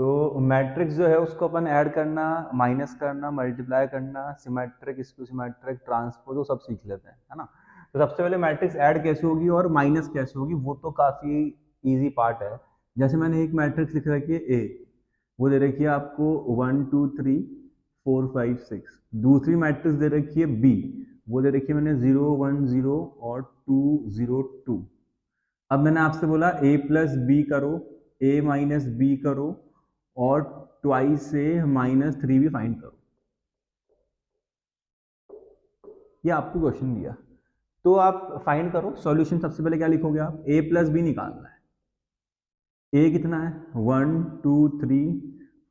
तो मैट्रिक्स जो है उसको अपन ऐड करना, माइनस करना, मल्टीप्लाई करना, सिमेट्रिक, इसको सिमेट्रिक, ट्रांसपोज, वो सब सीख लेते हैं, है ना। तो सबसे पहले मैट्रिक्स ऐड कैसे होगी और माइनस कैसे होगी वो तो काफ़ी इजी पार्ट है। जैसे मैंने एक मैट्रिक्स लिख रखी है ए, वो दे रखी है आपको 1 2 3 4 5 6। दूसरी मैट्रिक्स दे रखी है बी, वो दे रखी है मैंने 0 1 0 और 2 0 2। अब मैंने आपसे बोला a प्लस बी करो, a माइनस बी करो और ट्वाइस से -3 भी फाइंड करो। ये आपको क्वेश्चन दिया, तो आप फाइंड करो। सॉल्यूशन सबसे पहले क्या लिखोगे आप, a प्लस बी निकालना है। a कितना है 1 2 3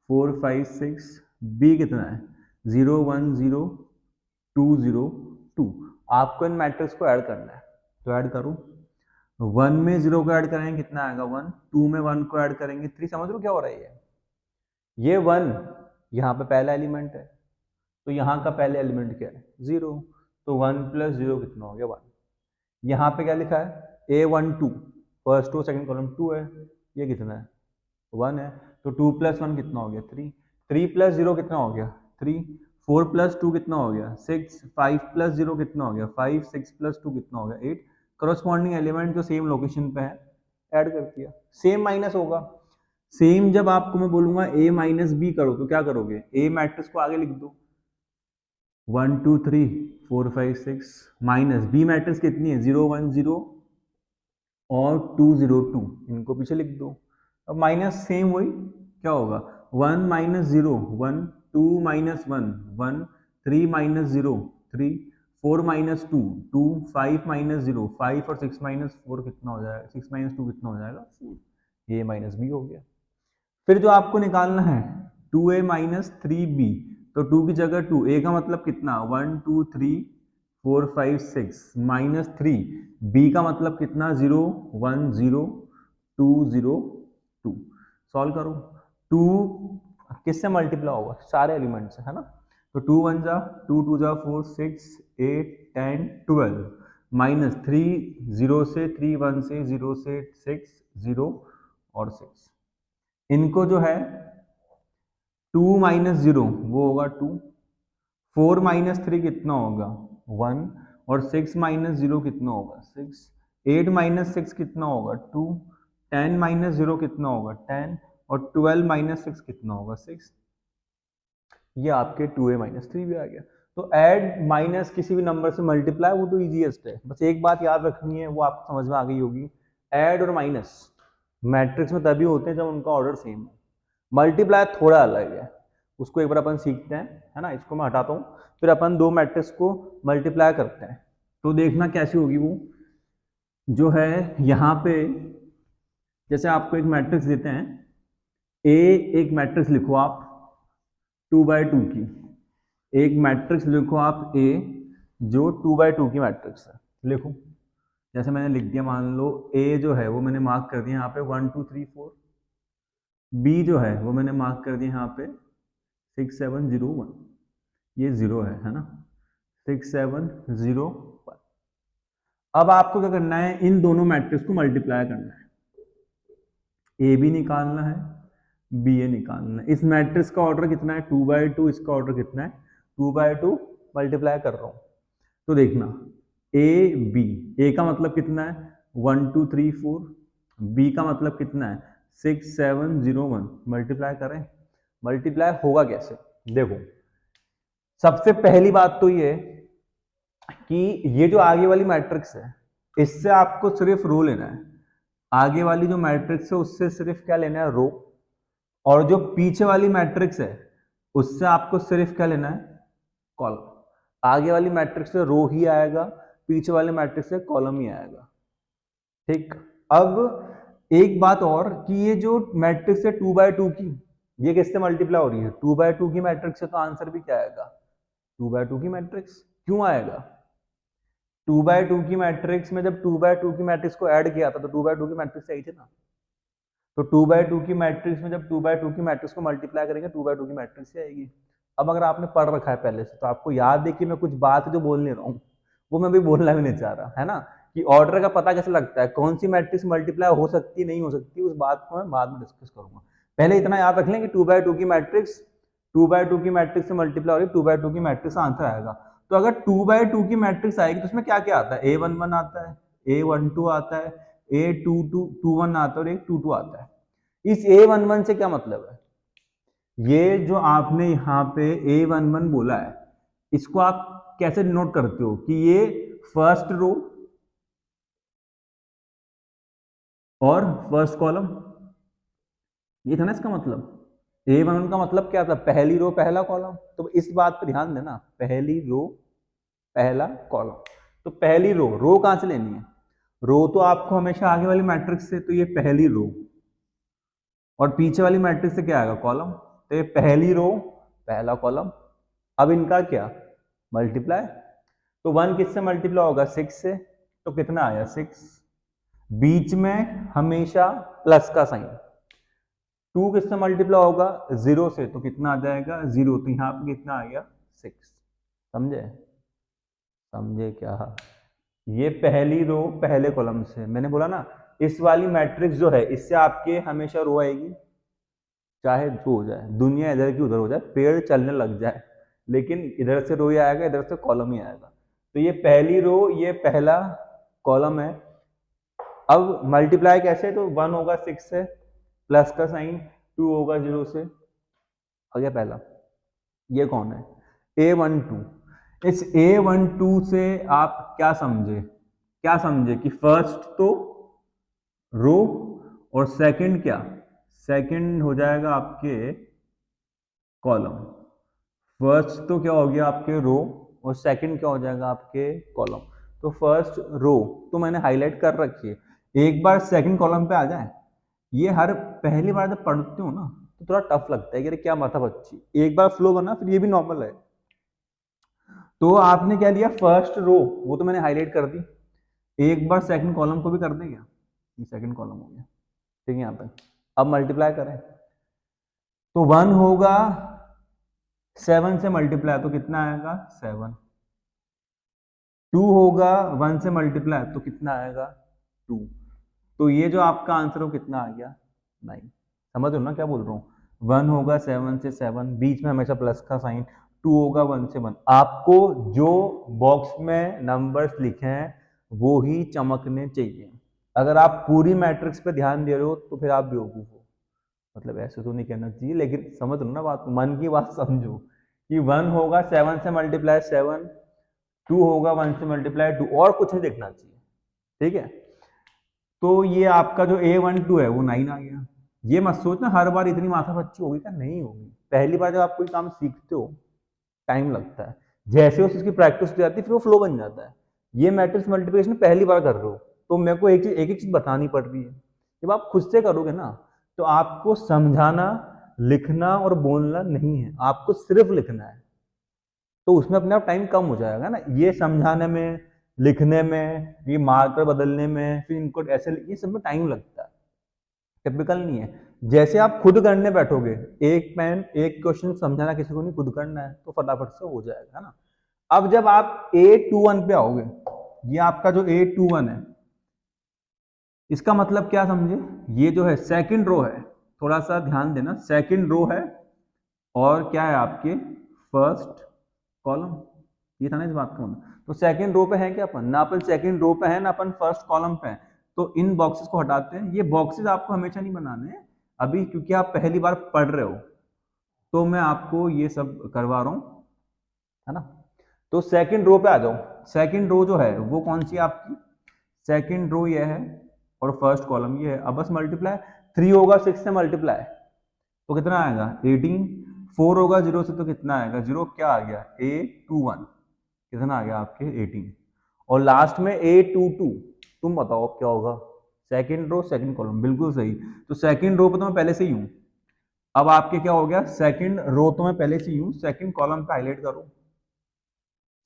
4 5 6, b कितना है 0 1 0 2 0 2। आपको इन मैट्रिक्स को ऐड करना है, तो ऐड करो। 1 में 0 को ऐड करेंगे कितना आएगा 1, 2 में 1 को ऐड करेंगे 3। समझ लो क्या हो रहा है ये 1 यहाँ पे पहला एलिमेंट है, तो यहाँ का पहले एलिमेंट क्या है 0, तो 1 प्लस 0 कितना हो गया 1। यहाँ पे क्या लिखा है A12, first row second column 2 है, ये कितना है 1 है, तो 2 प्लस 1 कितना हो गया 3, 3 प्लस 0 कितना हो गया 3, 4 प्लस 2 कितना हो गया 6, 5 प्लस 0 कितना हो गया 5, 6 प्लस 2 कितना हो गया 8। करस्पॉन्डिंग एलिमेंट जो सेम लोकेशन पे है ऐड कर दिया, सेम माइनस होगा। सेम जब आपको मैं बोलूंगा a माइनस बी करो तो क्या करोगे, a मैट्रिक्स को आगे लिख दो 1 2 3 4 5 6, माइनस बी मैट्रिक्स कितनी है 0 1 0 और 2 0 2, इनको पीछे लिख दो। अब माइनस सेम वही क्या होगा 1 minus 0 1, 2 minus 1 1, 3 minus 0 3, 4 minus 2 2, 5 minus 0 5 और 6 माइनस 4 कितना हो जाएगा 6 माइनस 2 कितना हो जाएगा 4। ये माइनस बी हो गया। फिर जो आपको निकालना है 2a माइनस 3b, तो 2 की जगह 2, a का मतलब कितना 1 2 3 4 5 6 माइनस 3, b का मतलब कितना 0 1 0 2 0 2। सॉल्व करो, 2 किससे मल्टीप्लाई होगा सारे एलिमेंट से, है ना। तो 2 1 जा 2 2 जा 4 6 8 10 12, माइनस 3 0 से 3 1 से 0 से 6 0 और 6। इनको जो है 2 माइनस 0 वो होगा 2, 4 माइनस 3 कितना होगा 1 और 6 माइनस 0 कितना होगा 6, 8 माइनस 6 कितना होगा 2, 10 माइनस 0 कितना होगा 10 और 12 माइनस 6 कितना होगा 6। ये आपके 2a माइनस 3 भी आ गया। तो ऐड माइनस किसी भी नंबर से मल्टीप्लाई वो तो इजीएस्ट है, बस एक बात याद रखनी है वो आपको समझ में आ गई होगी, ऐड और माइनस मैट्रिक्स में तभी होते हैं जब उनका ऑर्डर सेम हो। मल्टीप्लाई थोड़ा अलग है, उसको एक बार अपन सीखते हैं, है ना। इसको मैं हटाता हूँ, फिर अपन दो मैट्रिक्स को मल्टीप्लाई करते हैं, तो देखना कैसी होगी वो। जो है यहाँ पे जैसे आपको एक मैट्रिक्स देते हैं ए, एक मैट्रिक्स लिखो आप 2/2 की, एक मैट्रिक्स लिखो आप ए जो 2/2 की मैट्रिक्स है। लिखो, जैसे मैंने लिख दिया, मान लो ए जो है वो मैंने मार्क कर दिया यहाँ पे 1 2 3 4, बी जो है वो मैंने मार्क कर दिया यहाँ पे 6 7 0 1, ये 0 है ना, 6 7 0 1। अब आपको क्या करना है, इन दोनों मैट्रिक्स को मल्टीप्लाई करना है, ए बी निकालना है, बी ए निकालना है। इस मैट्रिक्स का ऑर्डर कितना है 2/2, इसका ऑर्डर कितना है 2/2, मल्टीप्लाई कर रहा हूं। तो देखना ए बी, ए का मतलब कितना है 1 2 3 4, बी का मतलब कितना है 6 7 0 1, मल्टीप्लाई करें। मल्टीप्लाई होगा कैसे, देखो सबसे पहली बात तो ये कि ये जो आगे वाली मैट्रिक्स है इससे आपको सिर्फ रो लेना है, आगे वाली जो मैट्रिक्स है उससे सिर्फ क्या लेना है रो, और जो पीछे वाली मैट्रिक्स है उससे आपको सिर्फ क्या लेना है कॉलम। आगे वाली मैट्रिक्स से रो ही आएगा, पीछे वाले मैट्रिक्स से कॉलम ही आएगा, ठीक। अब एक बात और कि ये जो मैट्रिक्स है 2/2 की, ये किससे मल्टीप्लाई हो रही है 2/2 की मैट्रिक्स से, तो आंसर भी क्या आएगा 2/2 की मैट्रिक्स। क्यों आएगा 2/2 की मैट्रिक्स में, जब 2/2 की मैट्रिक्स को ऐड किया था तो 2/2 की मैट्रिक्स आई थी ना, तो 2/2 की मैट्रिक्स में जब 2/2 की मैट्रिक्स को मल्टीप्लाई करेंगे 2/2 की मैट्रिक्स ही आएगी। अब अगर आपने पढ़ रखा है पहले से तो आपको याद है कि मैं कुछ बात जो बोल नहीं रहा हूँ वो मैं भी बोलना भी नहीं चाह रहा, है ना, कि ऑर्डर का पता कैसे लगता है, कौन सी मैट्रिक्स मल्टीप्लाई हो सकती है नहीं हो सकती, उस बात को मैं बाद में डिस्कस करूंगा। पहले इतना याद रख लें कि 2/2 की मैट्रिक्स 2/2 की मैट्रिक्स से मल्टीप्लाई हो रही है, 2/2 की मैट्रिक्स का आंसर आएगा। तो अगर 2/2 की मैट्रिक्स आएगी तो उसमें क्या क्या आता है, A11 आता है, A12 आता है, A21 आता है और A22 आता है। इस A11 से क्या मतलब है, ये जो आपने यहाँ पे A11 बोला है, इसको आप कैसे नोट करते हो कि ये फर्स्ट रो और फर्स्ट कॉलम, ये था ना इसका मतलब। A11 का मतलब क्या था, पहली रो पहला कॉलम। तो इस बात पर ध्यान देना, पहली रो पहला कॉलम। तो पहली रो कहां से लेनी है, रो तो आपको हमेशा आगे वाली मैट्रिक्स से, तो ये पहली रो, और पीछे वाली मैट्रिक्स से क्या आएगा, कॉलम। तो ये पहली रो पहला कॉलम। अब इनका क्या, मल्टीप्लाई। तो 1 किससे मल्टीप्लाई होगा, 6 से, तो कितना आया 6। बीच में हमेशा प्लस का साइन। 2 किससे मल्टीप्लाई होगा, 0 से, तो कितना आ जाएगा 0। तो यहाँ पे कितना आ गया 6। समझे, समझे क्या, ये पहली रो पहले कॉलम से। मैंने बोला ना, इस वाली मैट्रिक्स जो है इससे आपके हमेशा रो आएगी, चाहे जो हो जाए, दुनिया इधर की उधर हो जाए, पेड़ चलने लग जाए, लेकिन इधर से रो ही आएगा, इधर से कॉलम ही आएगा। तो ये पहली रो ये पहला कॉलम है। अब मल्टीप्लाई कैसे, तो 1 होगा 6 से, प्लस का साइन, 2 होगा 0 से, आ गया पहला। ये कौन है, A12। इस A12 से आप क्या समझे, क्या समझे कि फर्स्ट तो रो और सेकंड क्या, सेकंड हो जाएगा आपके कॉलम। फर्स्ट तो क्या हो गया आपके रो और सेकंड क्या हो जाएगा आपके कॉलम। तो फर्स्ट रो तो मैंने हाईलाइट कर रखी है, एक बार सेकंड कॉलम पे आ जाए, ये हर पहली बार जब पढ़ते हो ना तो थोड़ा टफ लगता है कि क्या माथा बच्ची, एक बार फ्लो बना फिर ये भी नॉर्मल है। तो आपने क्या लिया, फर्स्ट रो वो तो मैंने हाईलाइट कर दी, एक बार सेकंड कॉलम को भी कर देंगे, ये सेकंड कॉलम हो गया, ठीक है। यहाँ पे अब मल्टीप्लाई करें तो 1 होगा 7 से मल्टीप्लाई, तो कितना आएगा 7। 2 होगा 1 से मल्टीप्लाई, तो कितना आएगा 2। तो ये जो आपका आंसर हो कितना आ गया 9। समझ लो ना क्या बोल रहा हूँ, 1 होगा 7 से 7, बीच में हमेशा प्लस का साइन, 2 होगा 1 से 1। आपको जो बॉक्स में नंबर्स लिखे हैं वो ही चमकने चाहिए। अगर आप पूरी मैट्रिक्स पे ध्यान दे रहे हो तो फिर आप बेवकूफ हो, मतलब ऐसे तो नहीं कहना चाहिए, लेकिन समझ लो ना बात, मन की बात समझो कि 1 होगा 7 से मल्टीप्लाई 7, 2 होगा 1 से मल्टीप्लाई 2, और कुछ नहीं देखना चाहिए, ठीक है। तो ये आपका जो A12 है वो 9 आ गया। ये मत सोचना हर बार इतनी माथापच्ची होगी, क्या नहीं होगी, पहली बार जब आप कोई काम सीखते हो टाइम लगता है, जैसे उस उसकी प्रैक्टिस हो जाती है फिर वो फ्लो बन जाता है। ये मैट्रिक्स मल्टीप्लिकेशन पहली बार कर रहे हो तो मेरे को एक चीज बतानी पड़ रही है। जब आप खुद से करोगे ना तो आपको समझाना, लिखना और बोलना नहीं है, आपको सिर्फ लिखना है। तो उसमें अपने आप टाइम कम हो जाएगा ना, ये समझाने में, लिखने में, ये मार्कर बदलने में, फिर इनको ऐसे, ये सब में टाइम लगता है, टिपिकल नहीं है। जैसे आप खुद करने बैठोगे, एक पेन एक क्वेश्चन समझाना किसी को नहीं, खुद करना है तो फटाफट से हो जाएगा, है ना। अब जब आप A21 पे आओगे, ये आपका जो A21 है, इसका मतलब क्या समझे, ये जो है सेकंड रो है, थोड़ा सा ध्यान देना, सेकंड रो है और क्या है आपके फर्स्ट कॉलम, ये था ना इस बात का मतलब। तो सेकंड रो पे है क्या अपन, ना अपन सेकंड रो पे है ना अपन फर्स्ट कॉलम पे है। तो इन बॉक्सेस को हटाते हैं, ये बॉक्सेस आपको हमेशा नहीं बनाने हैं अभी, क्योंकि आप पहली बार पढ़ रहे हो तो मैं आपको ये सब करवा रहा हूँ, है ना। तो सेकंड रो पे आ जाओ, सेकंड रो जो है वो कौन सी है आपकी, सेकंड रो ये है और फर्स्ट कॉलम ये है। अब बस मल्टीप्लाई, 3 होगा 6 से मल्टीप्लाई तो कितना आएगा 18, 4 होगा 0 से तो कितना आएगा 0, क्या आ गया A21, कितना आ गया आपके 18, और लास्ट में A22। तुम बताओ अब क्या होगा, सेकंड रो सेकंड कॉलम, बिल्कुल सही। तो सेकंड रो पे तो मैं पहले से ही हूं, अब आपके क्या हो गया, सेकंड रो तो मैं पहले से ही हूं, सेकंड कॉलम पे हाईलाइट करो,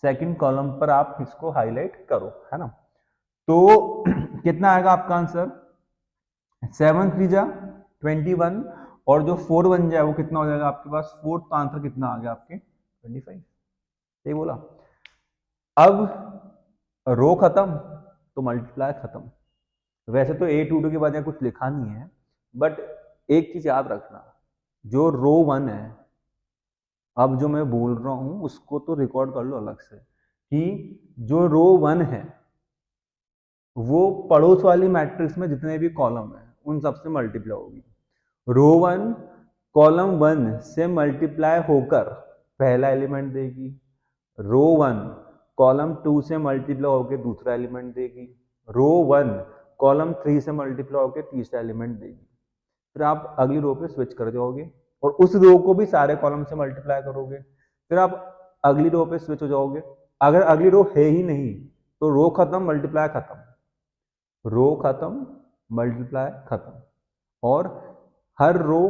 सेकंड कॉलम पर आप इसको हाईलाइट करो, है ना। तो कितना आएगा आपका आंसर, 7 3 जा 21, और जो 4 बन जाए वो कितना हो जाएगा आपके पास 4, तो आंसर कितना आ गया आपके 25, सही बोला। अब रो खत्म तो मल्टीप्लाई खत्म। वैसे तो A22 के बाद यहाँ कुछ लिखा नहीं है, बट एक चीज याद रखना, जो रो 1 है, अब जो मैं बोल रहा हूं उसको तो रिकॉर्ड कर लो अलग से, कि जो रो 1 है वो पड़ोस वाली मैट्रिक्स में जितने भी कॉलम है उन सबसे मल्टीप्लाई होगी। रो 1 कॉलम 1 से मल्टीप्लाई होकर पहला एलिमेंट देगी, रो 1 कॉलम 2 से मल्टीप्लाई होकर दूसरा एलिमेंट देगी, रो 1 कॉलम 3 से मल्टीप्लाई होकर तीसरा एलिमेंट देगी। फिर आप अगली रो पे स्विच कर जाओगे और उस रो को भी सारे कॉलम से मल्टीप्लाई करोगे, फिर आप अगली रो पे स्विच हो जाओगे। अगर अगली रो है ही नहीं तो रो खत्म, मल्टीप्लाई खत्म, रो खत्म, मल्टीप्लाई खत्म, और हर रो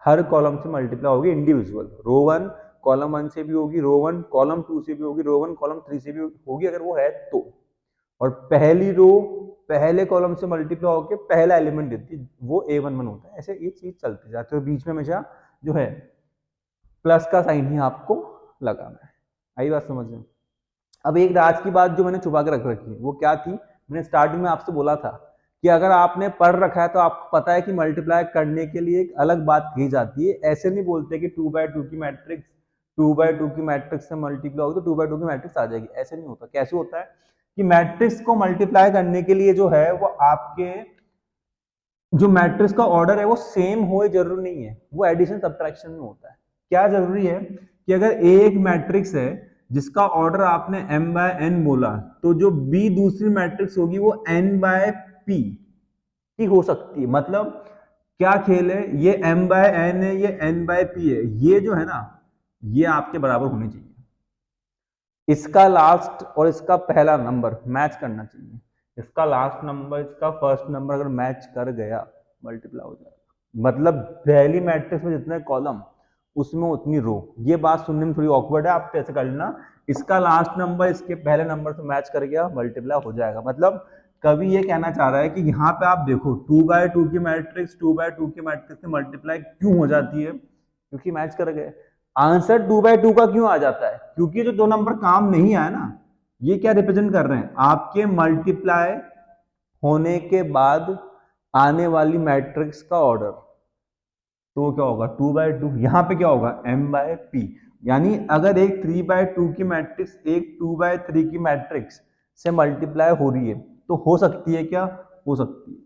हर कॉलम से मल्टीप्लाई होगी इंडिविजुअल। रो 1 कॉलम 1 से भी होगी, रो 1 कॉलम 2 से भी होगी, रो 1 कॉलम 3 से भी होगी अगर वो है तो। और पहली रो पहले कॉलम से मल्टीप्लाई होकर पहला एलिमेंट देती है, वो A11 होता है। ऐसे ये चीज चलती जाती है, बीच में हमेशा जो है प्लस का साइन ही आपको लगाना है। आई बात समझ में? अब एक राज की बात जो मैंने छुपा के रख रखी है वो क्या थी, मैंने स्टार्टिंग में आपसे बोला था कि अगर आपने पढ़ रखा है तो आपको पता है कि मल्टीप्लाई करने के लिए एक अलग बात की जाती है। ऐसे नहीं बोलते कि 2/2 की मैट्रिक्स 2/2 की मैट्रिक्स से मल्टीप्लाई होगी तो 2/2 की मैट्रिक्स आ जाएगी, ऐसे नहीं होता। कैसे होता है कि मैट्रिक्स को मल्टीप्लाई करने के लिए जो है वो आपके जो मैट्रिक्स का ऑर्डर है वो सेम हो जरूरी नहीं है, वो एडिशन सब्ट्रैक्शन में होता है। क्या जरूरी है कि अगर एक मैट्रिक्स है जिसका ऑर्डर आपने m/n बोला तो जो b दूसरी मैट्रिक्स होगी वो n/p की हो सकती है। मतलब क्या खेल है, ये m/n है, ये n/p है, ये जो है ना ये आपके बराबर होनी चाहिए। इसका लास्ट और इसका पहला नंबर मैच करना चाहिए, इसका लास्ट नंबर इसका फर्स्ट नंबर अगर मैच कर गया मल्टीप्लाई हो जाएगा। मतलब पहली मैट्रिक्स में जितने कॉलम उसमें उतनी रो। ये बात सुनने में थोड़ी ऑकवर्ड है, आप कैसे कर लेना, इसका लास्ट नंबर इसके पहले नंबर से मैच कर गया मल्टीप्लाई हो जाएगा। मतलब कभी ये कहना चाह रहा है कि यहाँ पे आप देखो 2/2 की मैट्रिक्स 2/2 की मैट्रिक्स से मल्टीप्लाई क्यों हो जाती है, क्योंकि मैच कर गए। आंसर 2/2 का क्यों आ जाता है, क्योंकि जो दो नंबर काम नहीं आया ना, ये क्या रिप्रेजेंट कर रहे हैं, आपके मल्टीप्लाई होने के बाद आने वाली मैट्रिक्स का ऑर्डर। तो क्या होगा 2/2, यहां पे क्या होगा m/p। यानी अगर एक 3/2 की मैट्रिक्स एक 2/3 की मैट्रिक्स से मल्टीप्लाई हो रही है तो हो सकती है, क्या हो सकती है,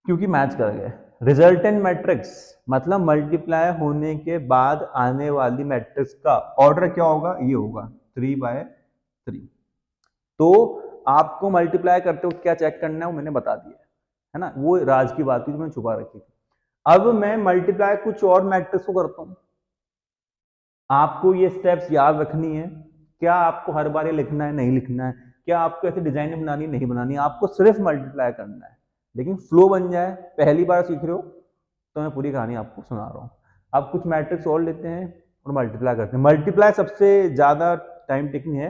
क्योंकि मैच कर गए। रिजल्टेंट मैट्रिक्स मतलब मल्टीप्लाई होने के बाद आने वाली मैट्रिक्स का ऑर्डर क्या होगा, ये होगा 3/3। तो आपको मल्टीप्लाई करते वक्त क्या चेक करना है वो मैंने बता दिया है ना, वो राज की बात थी जो मैंने छुपा रखी थी। अब मैं मल्टीप्लाई कुछ और मैट्रिक्स को करता हूं, आपको ये स्टेप्स याद रखनी है। क्या आपको हर बार ये लिखना है, नहीं लिखना है, क्या आपको ऐसी डिजाइन बनानी नहीं बनानी, आपको सिर्फ मल्टीप्लाई करना है, लेकिन फ्लो बन जाए। पहली बार सीख रहे हो तो मैं पूरी कहानी आपको सुना रहा हूँ। अब कुछ मैट्रिक्स और लेते हैं और मल्टीप्लाई करते हैं। मल्टीप्लाई सबसे ज्यादा टाइम टेकिंग है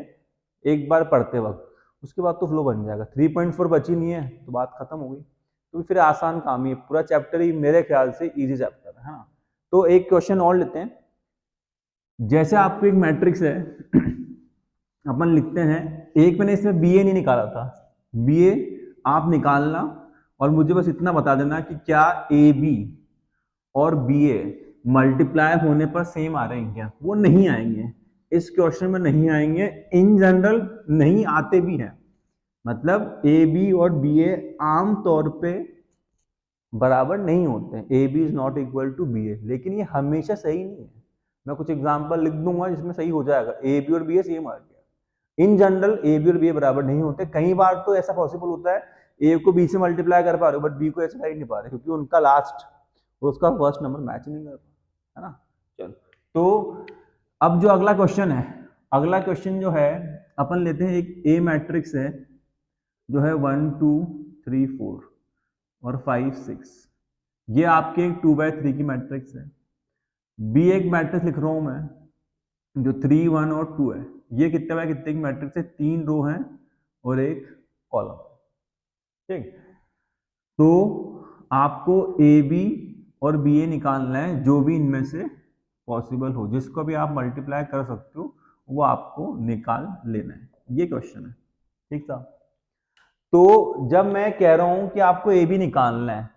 एक बार पढ़ते वक्त, उसके बाद तो फ्लो बन जाएगा। 3.4 बची नहीं है तो बात खत्म हो गई, तो फिर आसान काम ही, पूरा चैप्टर ही मेरे ख्याल से इजी चैप्टर है ना। तो एक क्वेश्चन और लेते हैं। जैसे आपको एक मैट्रिक्स है अपन लिखते हैं, एक मैंने इसमें बी ए नहीं निकाला था, बी ए आप निकालना और मुझे बस इतना बता देना कि क्या ए बी और बी ए मल्टीप्लाई होने पर सेम आ रहे हैं क्या। वो नहीं आएंगे, इस क्वेश्चन में नहीं आएंगे, इन जनरल नहीं आते भी हैं। मतलब ए बी और बी ए आम तौर पे बराबर नहीं होते हैं, A B is not equal to B A, लेकिन ये हमेशा सही नहीं है। मैं कुछ एग्जांपल लिख दूंगा जिसमें सही हो जाएगा, ए बी और बी ए सेम आ गया। इन जनरल ए बी और बी ए बराबर नहीं होते। कई बार तो ऐसा पॉसिबल होता है ए को बी से मल्टीप्लाई कर पा रहे हो बट बी को ऐसे कर ही नहीं पा रहे क्योंकि उनका लास्ट और उसका फर्स्ट नंबर मैच नहीं कर पा, है ना। चलो तो अब जो अगला क्वेश्चन है, अगला क्वेश्चन जो है अपन लेते हैं, एक ए मैट्रिक्स है जो है 1 2 3 4 और 5 6, ये आपके एक 2/3 की मैट्रिक्स है। बी एक मैट्रिक्स लिख रहा हूं मैं जो 3 1 और 2 है। ये कितने बाय कितने की मैट्रिक्स है, 3 रो है और एक कॉलम, ठीक। तो आपको ए बी और बी ए निकालना है, जो भी इनमें से पॉसिबल हो, जिसको भी आप मल्टीप्लाई कर सकते हो वो आपको निकाल लेना है। ये क्वेश्चन है, ठीक था। तो जब मैं कह रहा हूं कि आपको ए बी निकालना है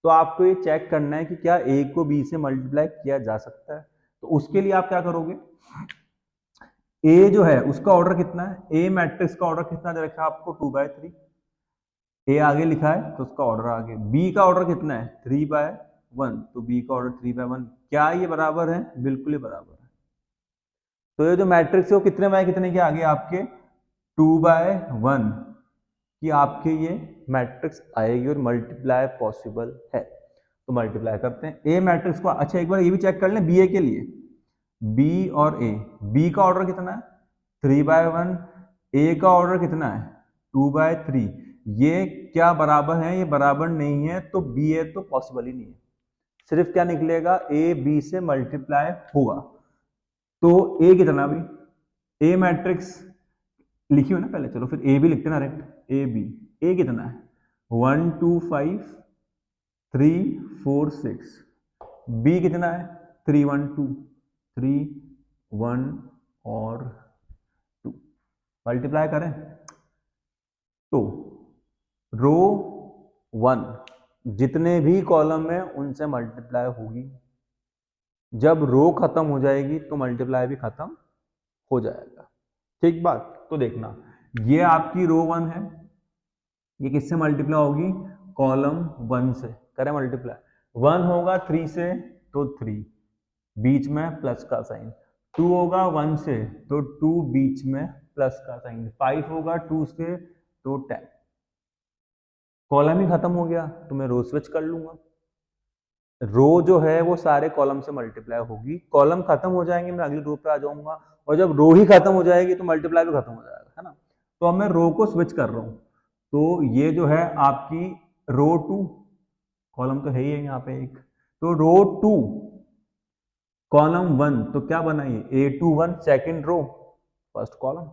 तो आपको ये चेक करना है कि क्या ए को बी से मल्टीप्लाई किया जा सकता है। तो उसके लिए आप क्या करोगे, ए जो है उसका ऑर्डर कितना है, ए मैट्रिक्स का ऑर्डर कितना दे रखा है आपको 2/3, ए आगे लिखा है तो उसका ऑर्डर आगे, बी का ऑर्डर कितना है 3/1, तो बी का ऑर्डर 3/1, क्या ये बराबर है, बिल्कुल ही बराबर है। तो ये जो मैट्रिक्स है वो कितने बाय कितने के आगे आपके 2/1 कि आपके ये मैट्रिक्स आएगी और मल्टीप्लाई पॉसिबल है। तो मल्टीप्लाई करते हैं ए मैट्रिक्स को। अच्छा एक बार ये भी चेक कर लें बी ए के लिए, बी और ए, बी का ऑर्डर कितना है 3/1, ए का ऑर्डर कितना है 2/3, ये क्या बराबर है, ये बराबर नहीं है, तो बी ए तो पॉसिबल ही नहीं है, सिर्फ क्या निकलेगा ए बी से मल्टीप्लाई होगा। तो ए कितना भी, ए मैट्रिक्स लिखी हो ना पहले, चलो फिर ए भी लिखते ना डायरेक्ट, ए बी, ए कितना है 1 2 5 3 4 6, बी कितना है 3 1 2 3 1 और 2, मल्टीप्लाई करें तो रो 1 जितने भी कॉलम है उनसे मल्टीप्लाई होगी, जब रो खत्म हो जाएगी तो मल्टीप्लाई भी खत्म हो जाएगा। ठीक बात, तो देखना ये आपकी रो 1 है, ये किससे मल्टीप्लाई होगी, कॉलम 1 से, करें मल्टीप्लाई 1 होगा 3 से तो 3 बीच में प्लस का साइन, 2 होगा 1 से तो 2 बीच में प्लस का साइन, 5 होगा 2 से तो 10, कॉलम ही खत्म हो गया तो मैं रो स्विच कर लूंगा, रो जो है वो सारे कॉलम से मल्टीप्लाई होगी, कॉलम खत्म हो जाएंगे मैं अगली रो पे आ जाऊंगा, और जब रो ही खत्म हो जाएगी तो मल्टीप्लाई भी खत्म हो जाएगा, है ना। तो अब मैं रो को स्विच कर रहा हूं, तो ये जो है आपकी रो 2, कॉलम तो है ही है यहाँ पे एक, तो रो 2 कॉलम 1, तो क्या बना ये A21 second row first column,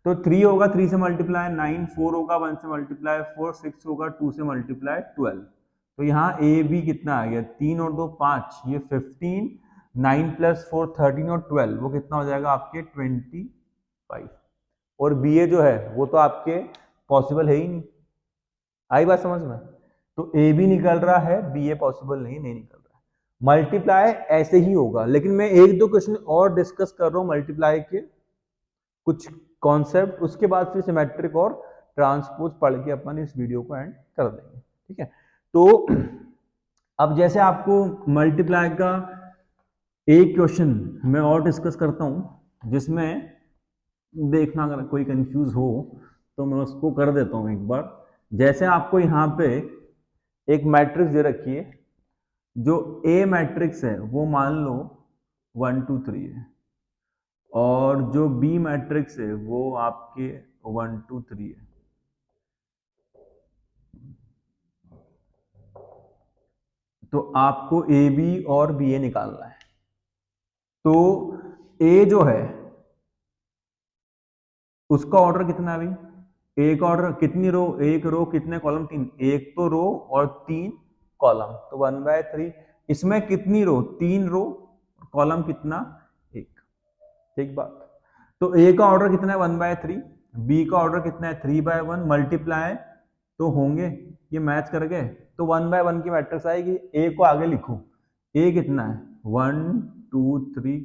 तो 3 होगा 3 से मल्टीप्लाई 9, 4 होगा 1 से मल्टीप्लाई 4, 6 होगा 2 से मल्टीप्लाई 12, तो यहाँ ए बी कितना आ गया 3 और 2 5, ये 15, 9 + 4 13 और 12 वो कितना हो जाएगा आपके 25, और बी ए जो है वो तो आपके पॉसिबल है ही नहीं, आई बात समझ में, तो ए बी निकल रहा है बी ए पॉसिबल नहीं निकल रहा है। मल्टीप्लाई ऐसे ही होगा, लेकिन मैं एक दो क्वेश्चन और डिस्कस कर रहा हूँ मल्टीप्लाई के कुछ कॉन्सेप्ट, उसके बाद फिर सिमेट्रिक और ट्रांसपोज पढ़ के अपन इस वीडियो को एंड कर देंगे, ठीक है। तो अब जैसे आपको मल्टीप्लाई का एक क्वेश्चन मैं और डिस्कस करता हूं, जिसमें देखना अगर कोई कंफ्यूज हो तो मैं उसको कर देता हूं एक बार। जैसे आपको यहाँ पे एक मैट्रिक्स दे रखी है, जो ए मैट्रिक्स है वो मान लो 1 2 3 है, और जो बी मैट्रिक्स है वो आपके 1 2 3 है, तो आपको ए बी और बी ए निकालना है। तो ए जो है उसका ऑर्डर कितना है भाई, ए का ऑर्डर कितनी रो, एक रो कितने कॉलम 3, एक तो रो और 3 कॉलम, तो 1/3, इसमें कितनी रो 3 रो, कॉलम कितना 1, ठीक बात। तो ए का ऑर्डर कितना है 1/3, बी का ऑर्डर कितना है 3/1, मल्टीप्लाई तो होंगे, ये मैच कर गए, तो 1/1 की मैट्रिक्स आएगी। ए को आगे लिखो, ए कितना है 1 2 3,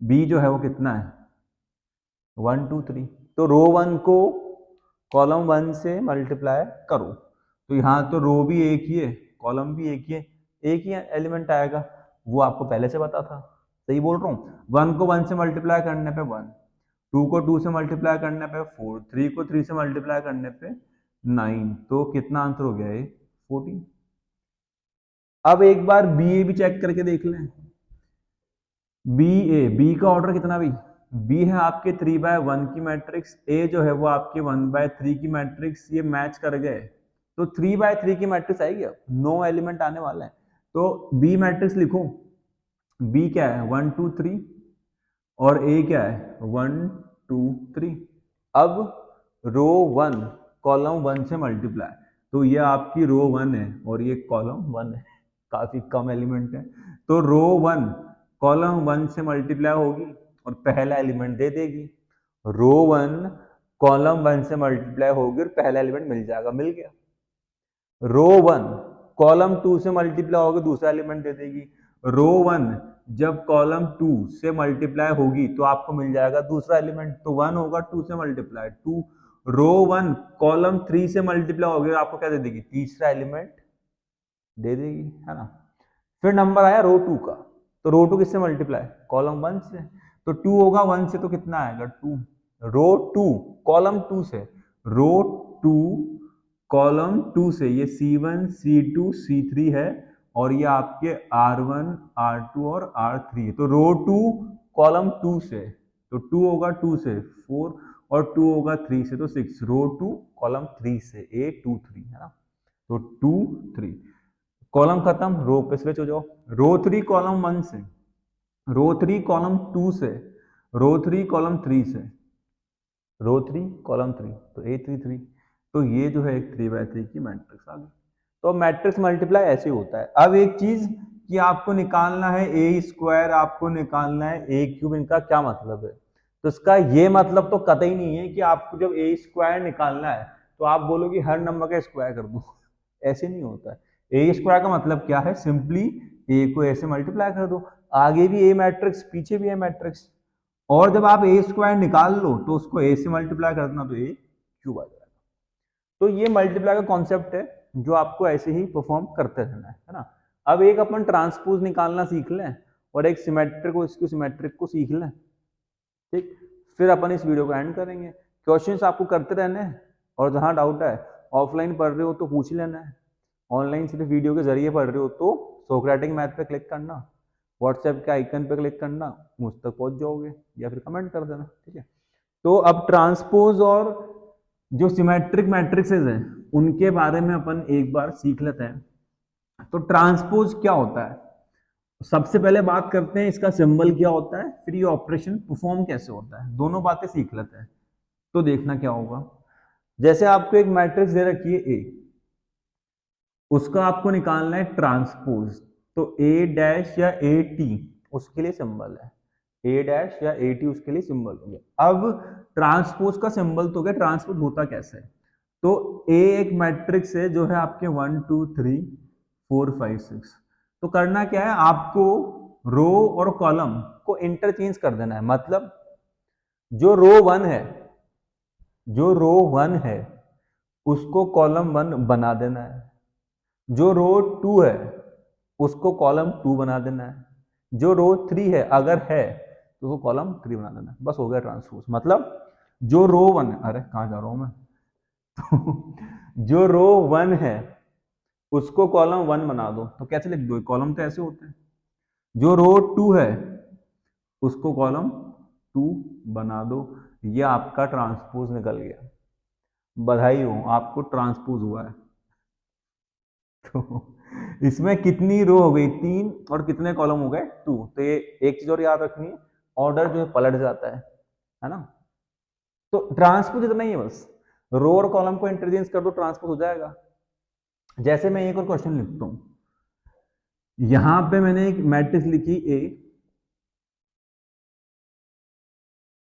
बी जो है वो कितना है 1 2 3, तो रो 1 को कॉलम 1 से मल्टीप्लाई करो, तो यहाँ तो रो भी एक ही है कॉलम भी एक ही है, एक ही एलिमेंट आएगा, वो आपको पहले से पता था, सही बोल रहा हूँ। 1 को 1 से मल्टीप्लाई करने पे 1, 2 को 2 से मल्टीप्लाई करने पे 4, 3 को 3 से मल्टीप्लाई करने पे 9, तो कितना आंसर हो गया ये 14। अब एक बार बी ए भी चेक करके देख लें, बी ए, बी का ऑर्डर कितना भी, बी है आपके 3/1 की मैट्रिक्स, ए जो है वो आपके 1/3 की मैट्रिक्स, ये मैच कर गए, तो 3/3 की मैट्रिक्स आएगी, अब 9 एलिमेंट आने वाले हैं, तो बी मैट्रिक्स लिखो, बी क्या है 1 2 3 और ए क्या है 1 2 3, अब रो 1 कॉलम 1 से मल्टीप्लाई, तो ये आपकी रो 1 है और ये कॉलम 1 है, काफी कम एलिमेंट है, तो रो 1 कॉलम 1 से मल्टीप्लाई होगी और पहला एलिमेंट दे देगी, रो 1 कॉलम 1 से मल्टीप्लाई होगी और पहला एलिमेंट मिल जाएगा, मिल गया। रो 1 कॉलम 2 से मल्टीप्लाई होगी दूसरा एलिमेंट दे देगी। रो 1 जब कॉलम 2 से मल्टीप्लाई होगी तो आपको मिल जाएगा दूसरा एलिमेंट, तो 1 होगा 2 से मल्टीप्लाई 2। रो 1 कॉलम 3 से मल्टीप्लाई होगी आपको क्या दे देगी, तीसरा एलिमेंट दे देगी, है ना। फिर नंबर आया रो 2 का, तो रो 2 किससे मल्टीप्लाई, कॉलम 1 से, तो 2 होगा 1 से तो कितना आएगा 2। रो 2 कॉलम 2 से, रो 2 कॉलम 2 से ये C1 C2 C3 है और ये आपके R1 R2 और R3 है। तो रो 2 कॉलम 2 से, तो 2 होगा 2 से 4 और 2 होगा 3 से तो 6। रो 2 कॉलम 3 से A2 3 है ना, तो 2 3 कॉलम खत्म, रो पे स्विच हो जाओ। रो 3 कॉलम 1 से, रो 3 कॉलम 2 से, रो 3 कॉलम 3 से, रो 3 कॉलम 3 तो A3 3। तो ये जो है एक 3x3 की मैट्रिक्स आ गई। तो मैट्रिक्स मल्टीप्लाई ऐसे होता है। अब एक चीज कि आपको निकालना है A², आपको निकालना है A³, इनका क्या मतलब है, तो इसका ये मतलब तो कतई नहीं है कि आपको जब A² निकालना है तो आप बोलो कि हर नंबर का स्क्वायर कर दो, ऐसे नहीं होता है। A² का मतलब क्या है, सिंपली A को A से मल्टीप्लाई कर दो, आगे भी A मैट्रिक्स पीछे भी A मैट्रिक्स, और जब आप A² निकाल लो तो उसको A से मल्टीप्लाई कर देना तो A³ आ जाएगा। तो ये मल्टीप्लाई का कॉन्सेप्ट है जो आपको ऐसे ही परफॉर्म करते रहना है ना। अब एक अपन ट्रांसपोज निकालना सीख लें और एक सिमेट्रिक को इसको सिमेट्रिक को सीख लें, ठीक, फिर अपन इस वीडियो को एंड करेंगे। क्वेश्चंस आपको करते रहने हैं और जहां डाउट है ऑफलाइन पढ़ रहे हो तो पूछ लेना है, ऑनलाइन सिर्फ वीडियो के जरिए पढ़ रहे हो तो सोक्रेटिक मैथ पे क्लिक करना, व्हाट्सएप के आइकन पे क्लिक करना, मुझ तक पहुंच जाओगे या फिर कमेंट कर देना, ठीक है। तो अब ट्रांसपोज और जो सिमेट्रिक मैट्रिक्सेस हैं उनके बारे में अपन एक बार सीख लेते हैं। तो ट्रांसपोज क्या होता है, सबसे पहले बात करते हैं इसका सिंबल क्या होता है, फिर ये ऑपरेशन परफॉर्म कैसे होता है, दोनों बातें सीख लेते हैं। तो देखना क्या होगा, जैसे आपको एक मैट्रिक्स दे रखी है ए, उसका आपको निकालना है ट्रांसपोज, तो ए डैश या ए टी उसके लिए सिंबल है, ए डैश या ए टी उसके लिए सिंबल हो गया। अब ट्रांसपोज का सिंबल तो क्या, ट्रांसपोज होता कैसे है, तो ए एक मैट्रिक्स है जो है आपके 1 2 3 4 5 6, तो करना क्या है, आपको रो और कॉलम को इंटरचेंज कर देना है। मतलब जो रो 1 है, जो रो 1 है उसको कॉलम 1 बना देना है, जो रो 2 है उसको कॉलम 2 बना देना है, जो रो 3 है अगर है तो उसको कॉलम 3 बना देना है, बस हो गया ट्रांसपोज। मतलब जो रो 1, अरे कहां जा रहा हूं मैं तो जो रो 1 है उसको कॉलम 1 बना दो, तो कैसे लिख दो, कॉलम तो ऐसे होते हैं। जो रो 2 है उसको कॉलम 2 बना दो, ये आपका ट्रांसपोज निकल गया, बधाई हो आपको ट्रांसपोज हुआ है। तो इसमें कितनी रो हो गई, 3, और कितने कॉलम हो गए 2। तो ये एक चीज और याद रखनी है, ऑर्डर जो है पलट जाता है ना। तो ट्रांसपोज इतना ही है बस, रो और कॉलम को इंटरचेंज कर दो ट्रांसपोज हो जाएगा। जैसे मैं एक और क्वेश्चन लिखता हूं, यहां पे मैंने एक मैट्रिक्स लिखी ए,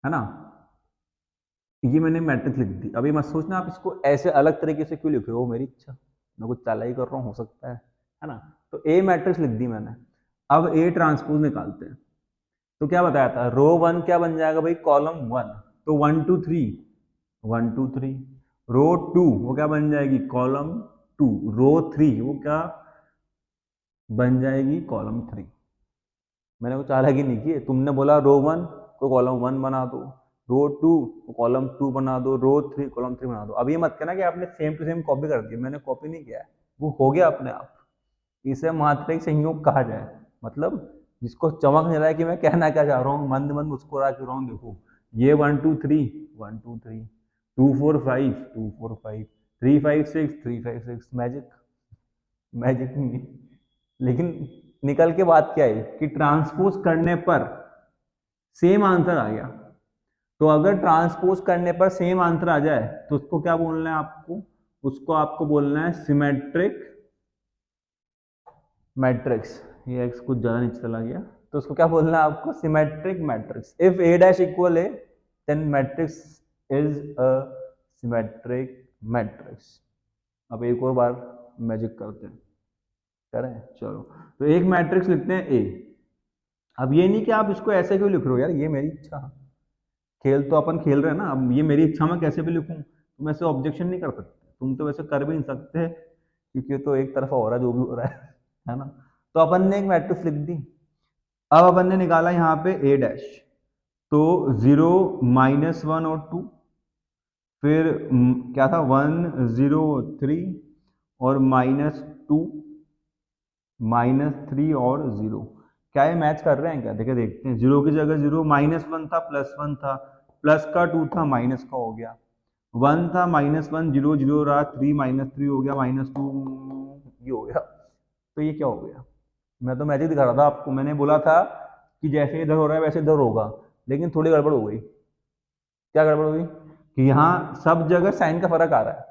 है ना, ये मैंने मैट्रिक्स लिख दी। अभी मत सोचना आप इसको ऐसे अलग तरीके से क्यों लिख रहे हो, मेरी इच्छा, मैं कुछ चालाकी कर रहा हूं हो सकता है ना। तो ए मैट्रिक्स लिख दी मैंने, अब ए ट्रांसपोज निकालते हैं। तो क्या बताया था, रो 1 क्या बन जाएगा भाई, कॉलम 1, तो 1 2 3 1 2 3। रो 2 वो क्या बन जाएगी, कॉलम 2। रो 3 वो क्या बन जाएगी, कॉलम 3। मैंने कुछ चालाकी नहीं की, तुमने बोला रो 1 को कॉलम 1 बना दो, रो 2 को कॉलम 2 बना दो, रो 3 कॉलम 3 बना दो। अब ये मत कहना कि आपने सेम टू सेम कॉपी कर दी, मैंने कॉपी नहीं किया है, वो हो गया अपने आप। इसे मात्रिक संयोग कहा जाए, मतलब जिसको चमक नहीं रहा है कि मैं कहना क्या चाह रहा हूँ, मंद मंद मुस्कुरा क्यों रहा हूँ। देखो ये 1 2 3 1 2 3 2 4 5 2 4 5 3 5 6 3 5 6, मैजिक, मैजिक नहीं है। लेकिन निकल के बात क्या है कि ट्रांसपोज करने पर सेम आंसर आ गया। तो अगर ट्रांसपोज करने पर सेम आंसर आ जाए तो उसको क्या बोलना है आपको, उसको आपको बोलना है सिमेट्रिक मैट्रिक्स। ये एक्स कुछ ज्यादा नीचे चला गया, तो उसको क्या बोलना है आपको, symmetric matrix. If A dash equal A then matrix is a symmetric matrix. अब एक और बार मैजिक करते हैं। करें, चलो। तो एक मैट्रिक्स लिखते हैं ए। अब ये नहीं कि आप इसको ऐसे क्यों लिख रहे हो यार, ये मेरी इच्छा, खेल तो अपन खेल रहे हैं ना, अब ये मेरी इच्छा में कैसे भी लिखूं, तुम ऐसे ऑब्जेक्शन नहीं कर सकते, तुम तो वैसे कर भी नहीं सकते क्योंकि तो एक तरफा हो रहा है जो भी हो रहा है ना। तो अपन ने एक मैट्रिक्स लिख दी। अब अपन ने निकाला यहाँ पे ए डैश, तो 0 -1 और 2, फिर क्या था 1 0 3 और -2 -3 और 0। क्या ये मैच कर रहे हैं क्या, देखिए देखते हैं। 0 की जगह 0, -1 था +1 था, प्लस का 2 था माइनस का हो गया, 1 था -1 0 0 रहा, 3 -3 हो गया, -2 ये हो गया। तो ये क्या हो गया, मैं तो मैजिक दिखा रहा था आपको, मैंने बोला था कि जैसे इधर हो रहा है वैसे इधर होगा, लेकिन थोड़ी गड़बड़ हो गई। क्या गड़बड़ हुई कि यहाँ सब जगह साइन का फर्क आ रहा है,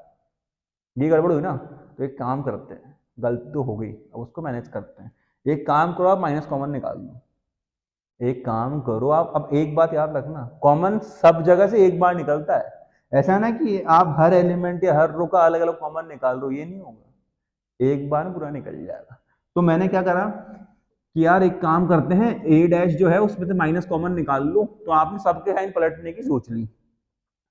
ये गड़बड़ हुई ना। तो एक काम करते हैं, गलती तो हो गई, अब उसको मैनेज करते हैं। एक काम करो, आप माइनस कॉमन निकाल लो। एक काम करो आप, अब एक बात याद रखना, कॉमन सब जगह से एक बार निकलता है, ऐसा ना कि आप हर एलिमेंट या हर रो का अलग अलग कॉमन निकाल दो, ये नहीं होगा, एक बार में पूरा निकल जाएगा। तो मैंने क्या करा कि यार एक काम करते हैं, ए डैश जो है उसमें से माइनस कॉमन निकाल लो, तो आपने सबके साइन पलटने की सोच ली,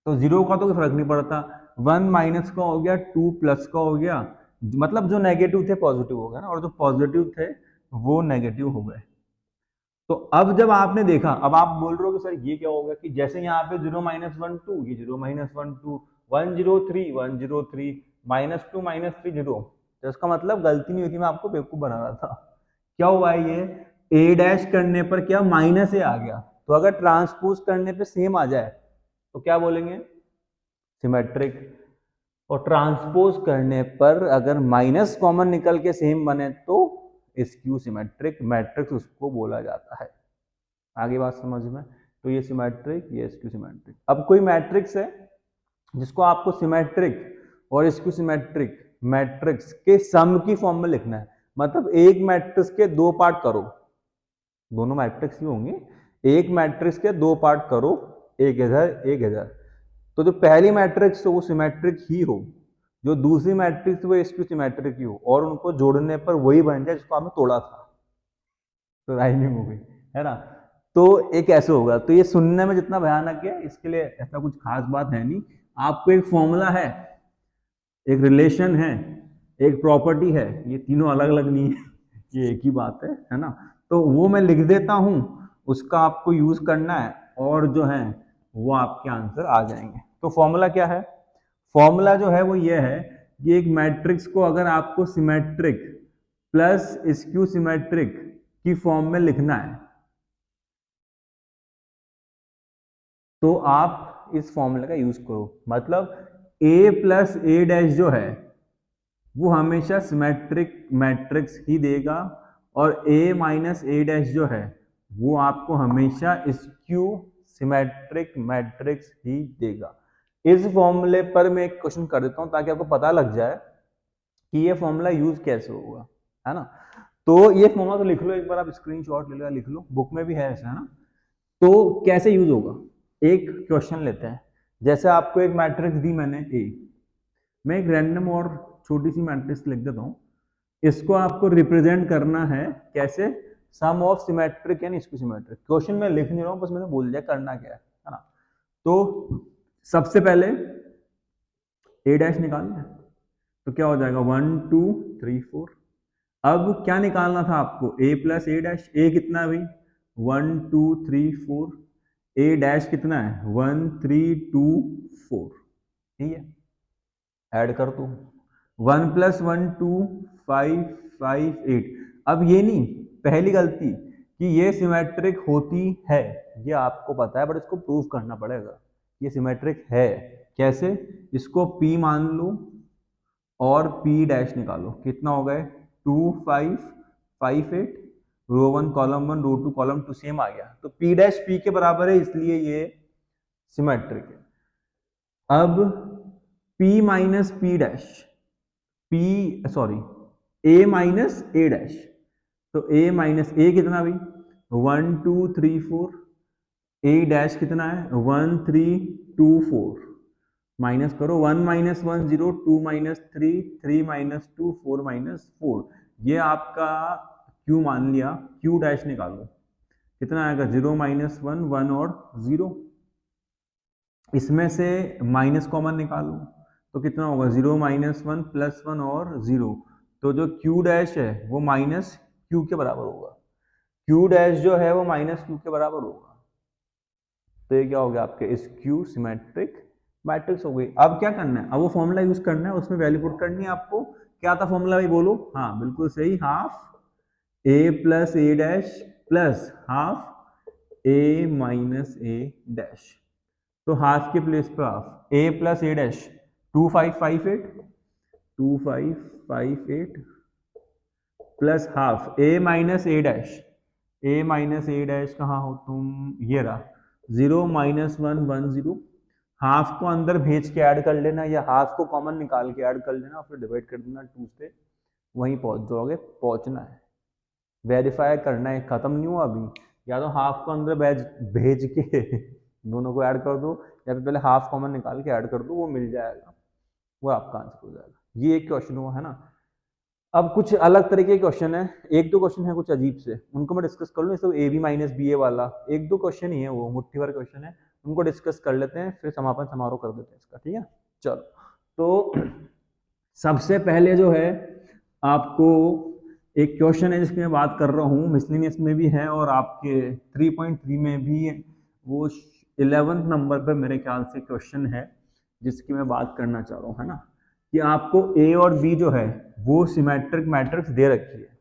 तो 0 का तो कोई फर्क नहीं पड़ता, 1 माइनस का हो गया, 2 प्लस का हो गया, मतलब जो नेगेटिव थे पॉजिटिव हो गए ना, और जो पॉजिटिव थे वो नेगेटिव हो गए। तो अब जब आपने देखा, अब आप बोल रहे हो कि सर ये क्या होगा, कि जैसे यहाँ पे 0 -1 2, ये 0 -1 2, 1 0 3 1 0 3, -2 -3 0, तो इसका मतलब गलती नहीं हुई थी, मैं आपको बेवकूफ बना रहा था। क्या हुआ है ये, ए डैश करने पर क्या माइनस ए आ गया, तो अगर ट्रांसपोज करने पे सेम आ जाए तो क्या बोलेंगे, सिमेट्रिक। और ट्रांसपोज करने पर अगर माइनस कॉमन निकल के सेम बने तो स्क्यू सिमेट्रिक मैट्रिक्स उसको बोला जाता है। आगे बात समझ में, तो ये सिमेट्रिक, ये स्क्यू सिमेट्रिक। अब कोई मैट्रिक्स है जिसको आपको सिमेट्रिक और स्क्यू सिमेट्रिक मैट्रिक्स के सम की फॉर्म में लिखना है, मतलब एक मैट्रिक्स के दो पार्ट करो, दोनों मैट्रिक्स ही होंगे, एक मैट्रिक्स के दो पार्ट करो, एक इधर एक इधर, तो जो पहली मैट्रिक्स हो वो सिमेट्रिक ही हो, जो दूसरी मैट्रिक्स वो स्क्यू सिमेट्रिक ही हो, और उनको जोड़ने पर वही बन जाए जिसको आपने तोड़ा था, तो राइमिंग हो गई, है ना। तो एक ऐसे होगा, तो ये सुनने में जितना भयानक है, इसके लिए ऐसा कुछ खास बात है नहीं। आपको एक फॉर्मूला है, एक रिलेशन है, एक प्रॉपर्टी है, ये तीनों अलग अलग नहीं है, ये एक ही बात है ना। तो वो मैं लिख देता हूं, उसका आपको यूज करना है, और जो है वो आपके आंसर आ जाएंगे। तो फॉर्मूला क्या है, फॉर्मूला जो है वो ये है कि एक मैट्रिक्स को अगर आपको सिमेट्रिक प्लस स्क्यू सिमेट्रिक की फॉर्म में लिखना है, तो आप इस फॉर्मूले का यूज करो, मतलब a प्लस ए डैश जो है वो हमेशा सिमेट्रिक मैट्रिक्स ही देगा, और a माइनस ए डैश जो है वो आपको हमेशा स्क्यू सिमेट्रिक मैट्रिक्स ही देगा। इस फॉर्मूले पर मैं एक क्वेश्चन कर देता हूं ताकि आपको पता लग जाए कि ये फॉर्मूला यूज कैसे होगा, है ना। तो ये फॉर्मूला तो लिख लो एक बार, आप स्क्रीनशॉट ले लो, लिख लो, बुक में भी है ऐसा, है ना। तो कैसे यूज होगा, एक क्वेश्चन लेते हैं, जैसे आपको एक मैट्रिक्स दी मैंने ए, मैं एक रैंडम और छोटी सी मैट्रिक्स लिख देता हूं, इसको आपको रिप्रेजेंट करना है कैसे, sum of symmetric and skew symmetric. Question में लिख नहीं रहा हूं, बस मैंने बोल दिया करना क्या है ना। तो सबसे पहले ए डैश निकालना है, तो क्या हो जाएगा 1 2 3 4। अब क्या निकालना था आपको, a प्लस ए डैश, ए कितना है भाई 1 2 3 4, ए डैश कितना है 1 3 2 4, ठीक है, ऐड कर दो, 1 प्लस 1 2 5 5 8। अब ये नहीं, पहली गलती कि ये सिमेट्रिक होती है, ये आपको पता है, बट इसको प्रूव करना पड़ेगा, ये सिमेट्रिक है कैसे, इसको p मान लो और p डैश निकालो, कितना हो गए 2 5 5 8, रो 1 कॉलम 1 रो 2 कॉलम 2 सेम आ गया, तो p डैश p के बराबर है, इसलिए ये सिमेट्रिक है। अब p minus p dash, p sorry a minus a dash, तो a माइनस a कितना भाई 1 2 3 4, a डैश कितना है 1 3 2 4, माइनस करो 1 माइनस 1 0, 2 माइनस 3 3 माइनस 2 4 माइनस 4, ये आपका Q मान लिया, Q डैश निकालो, कितना आएगा 0 -1 1 और 0, इसमें से माइनस कॉमन निकालो तो कितना होगा 0 -1 +1 और 0, तो जो Q डैश है वो माइनस Q के बराबर होगा, Q डैश जो है वो माइनस Q के बराबर होगा। तो ये क्या हो गया आपके स्क्यू सिमेट्रिक मैट्रिक्स हो गई। अब क्या करना है, अब वो फॉर्मूला यूज करना है, उसमें वैल्यू पुट करनी है आपको। क्या था फॉर्मूला भाई बोलो? हाँ बिल्कुल सही, हाफ ए प्लस ए डैश प्लस हाफ ए माइनस ए डैश। तो हाफ के प्लेस पे हाफ, ए प्लस ए डैश 2558 प्लस हाफ ए माइनस ए डैश, ए माइनस ए डैश कहाँ हो तुम, ये रहा 0 -1 1 0, हाफ को अंदर भेज के ऐड कर लेना या हाफ को कॉमन निकाल के ऐड कर लेना, फिर डिवाइड कर देना 2 से, वहीं पहुंच जाओगे। पहुंचना है, वेरीफाई करना है, खत्म नहीं हुआ अभी। या तो हाफ को अंदर भेज के दोनों को ऐड कर दो, या फिर पहले हाफ कॉमन निकाल के ऐड कर दो, वो मिल जाएगा, वो आपका आंसर हो जाएगा। ये एक क्वेश्चन हुआ है ना। अब कुछ अलग तरीके के क्वेश्चन है, एक दो क्वेश्चन है कुछ अजीब से, उनको मैं डिस्कस कर लूँ। सब ए बी माइनस बी ए वाला एक दो क्वेश्चन ही है, वो मुट्ठी भर क्वेश्चन है, उनको डिस्कस कर लेते हैं, फिर समापन समारोह कर देते हैं इसका, ठीक है। चलो, तो सबसे पहले जो है आपको एक क्वेश्चन है जिसकी मैं बात कर रहा हूँ, मिसलिनियस में भी है और आपके 3.3 में भी, वो 11th नंबर पर मेरे ख्याल से क्वेश्चन है जिसकी मैं बात करना चाह रहा हूँ, है ना, कि आपको ए और बी जो है वो सिमेट्रिक मैट्रिक्स दे रखी है,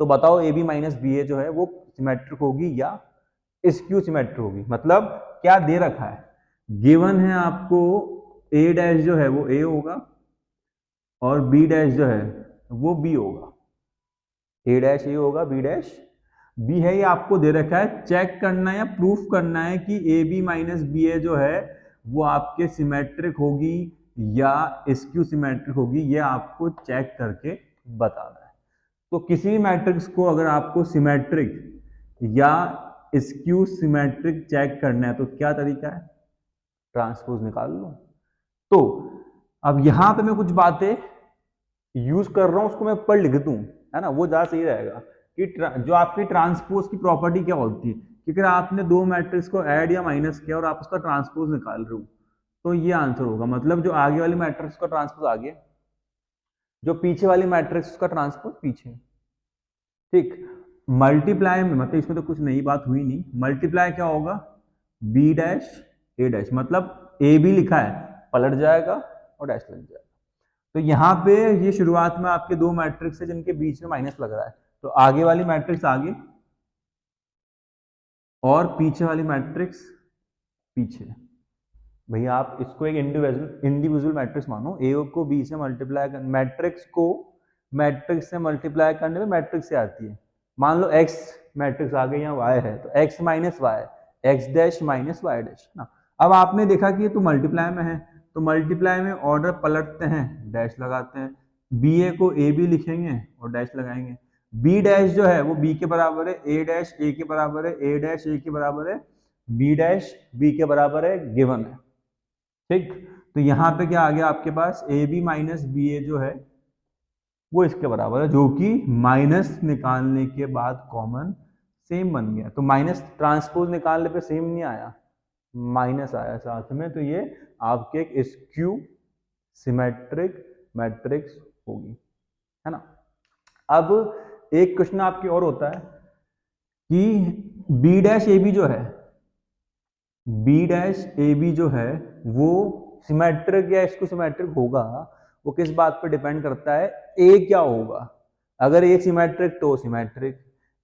तो बताओ ए बी माइनस बी ए जो है वो सिमेट्रिक होगी या स्क्यू सिमेट्रिक होगी। मतलब क्या दे रखा है, गिवन है आपको ए डैश जो है वो ए होगा और बी डैश जो है वो बी होगा, ए डैश ए होगा, बी डैश बी है, ये आपको दे रखा है। चेक करना है या प्रूफ करना है कि ए बी माइनस बी ए जो है वो आपके सिमेट्रिक होगी या स्क्यू सिमेट्रिक होगी, ये आपको चेक करके बताना है। तो किसी भी मैट्रिक्स को अगर आपको सिमेट्रिक या स्क्यू सिमेट्रिक चेक करना है तो क्या तरीका है, ट्रांसपोज निकाल लो। तो अब यहां पे मैं कुछ बातें यूज कर रहा हूं, उसको मैं ऊपर लिख दूं, है ना, वो ज्यादा सही रहेगा कि जो आपकी ट्रांसपोज की प्रॉपर्टी क्या होती है कि अगर आपने दो मैट्रिक्स को ऐड या माइनस किया और आप उसका ट्रांसपोज निकाल रहे हो तो ये आंसर होगा। मतलब जो आगे वाली मैट्रिक्स का ट्रांसपोज आगे, जो पीछे वाली मैट्रिक्स का ट्रांसपोज पीछे, ठीक। मल्टीप्लाई में मतलब इसमें तो कुछ नई बात हुई नहीं, मल्टीप्लाई क्या होगा, बी डैश ए डैश, मतलब ए बी लिखा है पलट जाएगा और डैश लग जाएगा। तो यहाँ पे ये शुरुआत में आपके दो मैट्रिक्स है जिनके बीच में माइनस लग रहा है, तो आगे वाली मैट्रिक्स आगे और पीछे वाली मैट्रिक्स पीछे। भैया आप इसको एक इंडिविजुअल मैट्रिक्स मानो, ए को बी से मल्टीप्लाई कर, मैट्रिक्स को मैट्रिक्स से मल्टीप्लाई करने में मैट्रिक्स से आती है। मान लो एक्स मैट्रिक्स आ गई, यहाँ वाई है तो X minus Y, X dash minus Y dash ना। अब आपने देखा कि ये तो मल्टीप्लाई में है, तो मल्टीप्लाई में ऑर्डर पलटते हैं, डैश लगाते हैं, बी ए को ए बी लिखेंगे और डैश लगाएंगे, बी डैश जो है वो बी के बराबर है, ए डैश ए के बराबर है, ए डैश ए के बराबर है, बी डैश बी के बराबर है, गिवन है, ठीक। तो यहाँ पे क्या आ गया आपके पास, ए बी माइनस बी ए जो है वो इसके बराबर है, जो कि माइनस निकालने के बाद कॉमन सेम बन गया। तो माइनस ट्रांसपोज निकालने पे सेम नहीं आया, माइनस आया साथ में, तो ये आपके एक स्क्यू सिमेट्रिक मैट्रिक्स होगी, है ना। अब एक क्वेश्चन आपकी और होता है कि बी डैश ए बी जो है, बी डैश ए बी जो है वो सिमेट्रिक या स्क्यू सिमेट्रिक होगा, वो किस बात पर डिपेंड करता है, ए क्या होगा, अगर ए सिमेट्रिक तो सिमेट्रिक,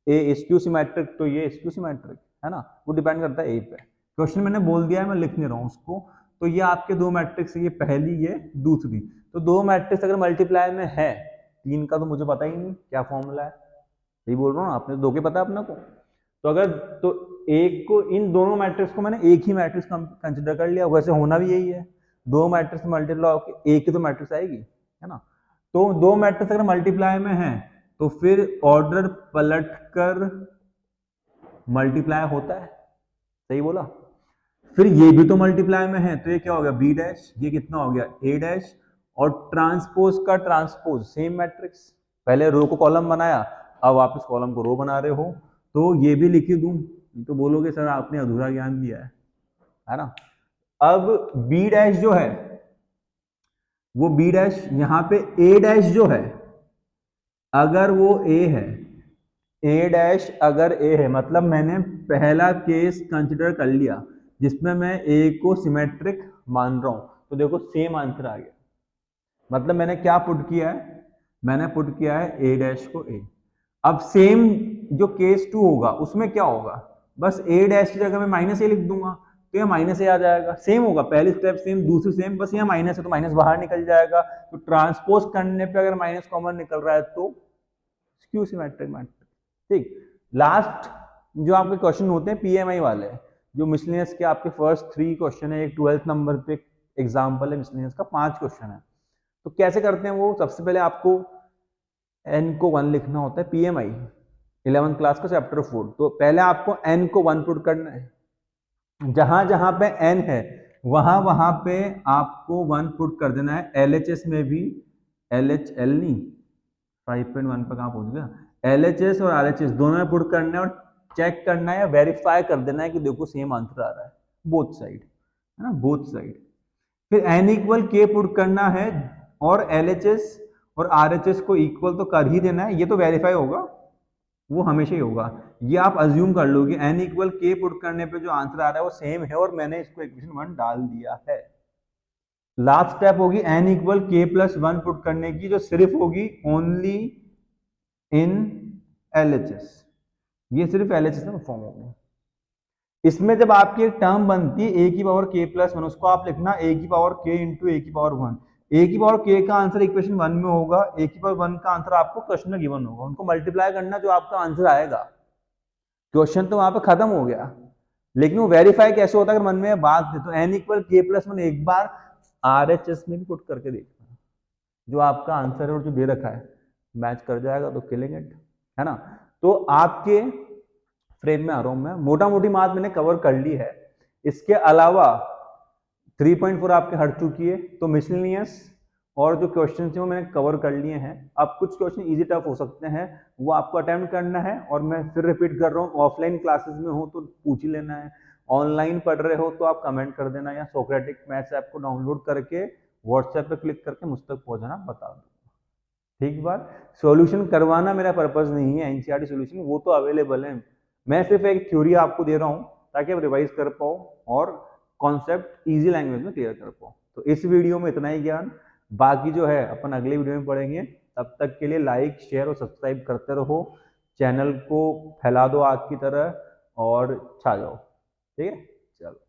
ए स्क्यू सिमेट्रिक तो ये स्क्यू सिमेट्रिक, है ना, वो डिपेंड करता है ए पे। क्वेश्चन मैंने बोल दिया है, मैं लिख नहीं रहा हूं उसको। तो ये आपके दो मैट्रिक्स, ये पहली ये दूसरी, तो दो मैट्रिक्स अगर मल्टीप्लाई में है, तीन का तो मुझे पता ही नहीं क्या फॉर्मूला है, यही बोल रहा हूँ, आपने दो के पता है अपना को, तो अगर तो एक को, इन दोनों मैट्रिक्स को मैंने एक ही मैट्रिक्स कंसिडर कर लिया, वैसे होना भी यही है, दो मैट्रिक्स मल्टीप्लाई होकर एक ही तो मैट्रिक्स आएगी, है ना। तो दो मैट्रिक्स अगर मल्टीप्लाई में है तो फिर ऑर्डर पलट कर मल्टीप्लाई होता है, सही बोला। फिर ये भी तो मल्टीप्लाई में है, तो ये क्या हो गया, बी डैश, ये कितना हो गया, ए डैश, और ट्रांसपोज का ट्रांसपोज सेम मैट्रिक्स, पहले रो को कॉलम बनाया, अब आप इस कॉलम को रो बना रहे हो, तो ये भी लिख ही दूं, तो बोलोगे सर आपने अधूरा ज्ञान दिया है ना। अब बी डैश जो है वो बी डैश, यहाँ पे ए डैश जो है अगर वो ए है, ए डैश अगर ए है, मतलब मैंने पहला केस कंसिडर कर लिया जिसमें मैं ए को सिमेट्रिक मान रहा हूं, तो देखो सेम आंसर आ गया। मतलब मैंने क्या पुट किया है, मैंने पुट किया है ए डैश को ए। अब सेम जो केस 2 होगा उसमें क्या होगा, बस ए डैश की जगह मैं माइनस ए लिख दूंगा, तो यह माइनस ए आ जाएगा। सेम होगा, पहली स्टेप सेम, दूसरी सेम, बस यहाँ माइनस है तो माइनस बाहर निकल जाएगा। तो ट्रांसपोज करने पे अगर माइनस कॉमन निकल रहा है तो स्क्यू सिमेट्रिक मैट्रिक्स। ठीक, लास्ट जो आपके क्वेश्चन होते हैं पीएमआई वाले, जो मिसलेनियस के आपके फर्स्ट 3 क्वेश्चन है, एक 12th नंबर पे एग्जाम्पल है मिसलेनियस का, 5 क्वेश्चन है। तो कैसे करते हैं वो, सबसे पहले आपको n को 1 लिखना होता है, पीएमआई 11th क्लास का चैप्टर 4। तो पहले आपको n को 1 पुट करना है, जहां जहां पे n है वहां वहां पे आपको 1 पुट कर देना है। एलएचएस में भी, एलएचएल नहीं, 5.1 पे कहां पहुंच गया, एलएचएस और आरएचएस दोनों में पुट करना है और चेक करना है या वेरीफाई कर देना है कि देखो सेम आंसर आ रहा है बोथ साइड, है ना, बोथ साइड। फिर n इक्वल k पुट करना है और एलएचएस और आरएचएस को इक्वल तो कर ही देना है, ये तो वेरीफाई होगा, वो हमेशा ही होगा। ये आप अज्यूम कर लो कि n इक्वल k पुट करने पे जो आंसर आ रहा है वो सेम है और मैंने इसको इक्वेशन 1 डाल दिया है। लास्ट स्टेप होगी n equal k plus 1 put करने की, जो सिर्फ होगी ओनली इन एलएचएस, ये सिर्फ एलएचएस में फॉर्म होगी। इसमें जब आपकी एक टर्म बनती है a की पावर k प्लस 1, उसको आप लिखना a की पावर k इंटू a की पावर 1। a की पावर k का आंसर इक्वेशन 1 में होगा, a की पावर 1 का आंसर आपको क्वेश्चन में गिवन होगा, उनको मल्टीप्लाई करना, जो आपका आंसर आएगा। क्वेश्चन तो वहां पे खत्म हो गया, लेकिन वो वेरीफाई कैसे होता है अगर मन में बात है, तो n इक्वल k प्लस 1 एक बार आरएचएस में भी पुट करके देखना, जो आपका आंसर है और जो दे रखा है मैच कर जाएगा तो किलिंग इट, है ना। तो आपके फ्रेम में आ रहा हूं मैं, मोटा मोटी बात मैंने कवर कर ली है। इसके अलावा 3.4 आपके हट चुकी है, तो मिसलेनियस और जो क्वेश्चन थे वो मैंने कवर कर लिए हैं। अब कुछ क्वेश्चन इजी टफ हो सकते हैं, वो आपको अटेम्प्ट करना है, और मैं फिर रिपीट कर रहा हूँ, ऑफलाइन क्लासेस में हो तो पूछ ही लेना है, ऑनलाइन पढ़ रहे हो तो आप कमेंट कर देना, या सोक्रेटिक मैथ्स ऐप को डाउनलोड करके व्हाट्सएप पे क्लिक करके मुझ तक पहुंचाना बता दो। ठीक बात, सॉल्यूशन करवाना मेरा पर्पस नहीं है, एनसीईआरटी सॉल्यूशन वो तो अवेलेबल है, मैं सिर्फ एक थ्योरी आपको दे रहा हूँ ताकि आप रिवाइज कर पाओ और कॉन्सेप्ट इजी लैंग्वेज में क्लियर कर पाओ। तो इस वीडियो में इतना ही ज्ञान, बाकी जो है अपन अगले वीडियो में पढ़ेंगे। तब तक के लिए लाइक शेयर और सब्सक्राइब करते रहो, चैनल को फैला दो आग की तरह और छा जाओ। ठीक है, चलो।